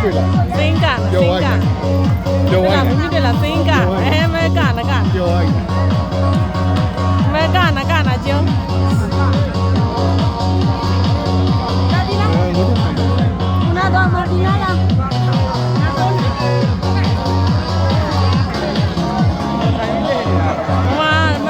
对了，真干了，真干。有啊，你对了，真干，哎，没干了干。有啊，没干了干了就。那多少钱了？哇，没。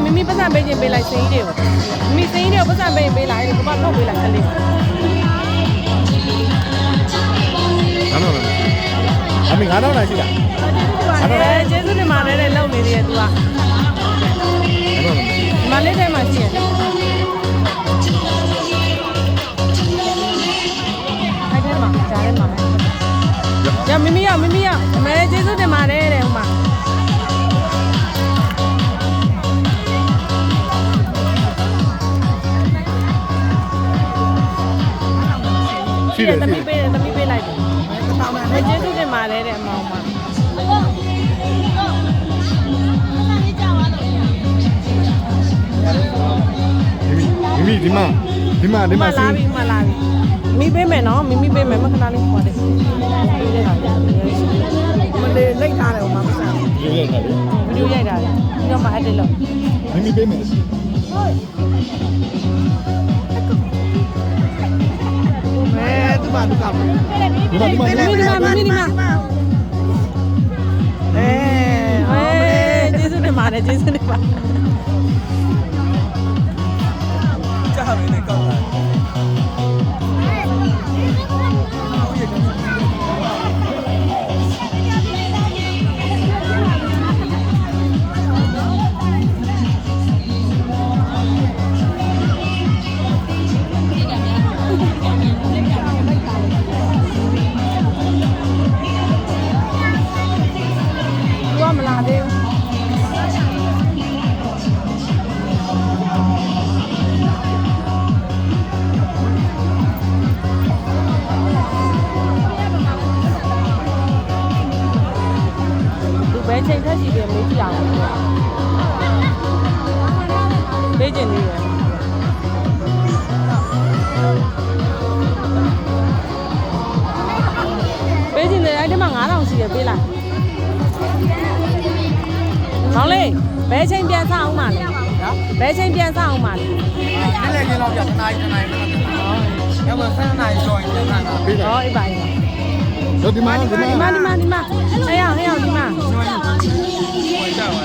မိမိပတ်စံပေးခြင်းပေးလိုက်စိမ်းတွေကိုမိစိမ်းတွေကိုပတ်စံပေးပေးလိုက်ဒီကမထုတ်ပေးလိုက်ကလေးအမေ9000နိုင်ရှိတာကျေးဇူးတင်ပါတယ်တဲ့လောက်နေတယ်သူကမလေးတိုင်းမှာရှိရတယ်အဲ့ထဲမှာကြားထဲမှာရမိမိရအမေကျေးဇူးတင်ပါတယ်တဲ့ဟိုမှာရှိတယ်သမီးပေးလိုက်တယ်မကျေးဇူးတင်ပါတယ်တဲ့အမောင်မမိဒီမှာလာပြီမိပေးမယ်နော်မိပေးမယ်မခဏလေးခေါ်တယ်မလေးလိုက်ထားတယ်ဟိုမှာမဆန်ဗီဒီယိုရိုက်တာလေပြီးတော့မှအဲ့ဒါလို့မိပေးမယ်သူပါသူကဒီမှာကျေးဇူးတင်ပါတယ်ကြားမင်းနဲ့ကောက်လာချိန်ထက်ရှိတယ်မေးကြည့်အောင်ပေးခြင်းလေးရပေးခြင်းလေးအဲ့ဒီမှာ9000ရှိရပေးလိုက်မောင်လေးဘယ်ချိန်ပြန်စအောင်မလဲနော်ဘယ်ချိန်ပြန်စအောင်မလဲနေ့လည်ချင်းတော့ပြခဏကြီးခဏကြီးရောက်တော့7နာရီကျော်ရင်ပြန်လာပေးလိုက်ဟောအေးပါအေးတော့ဒီမှာဟဲ့အောင်ဒီမှာဝင်ကြပါ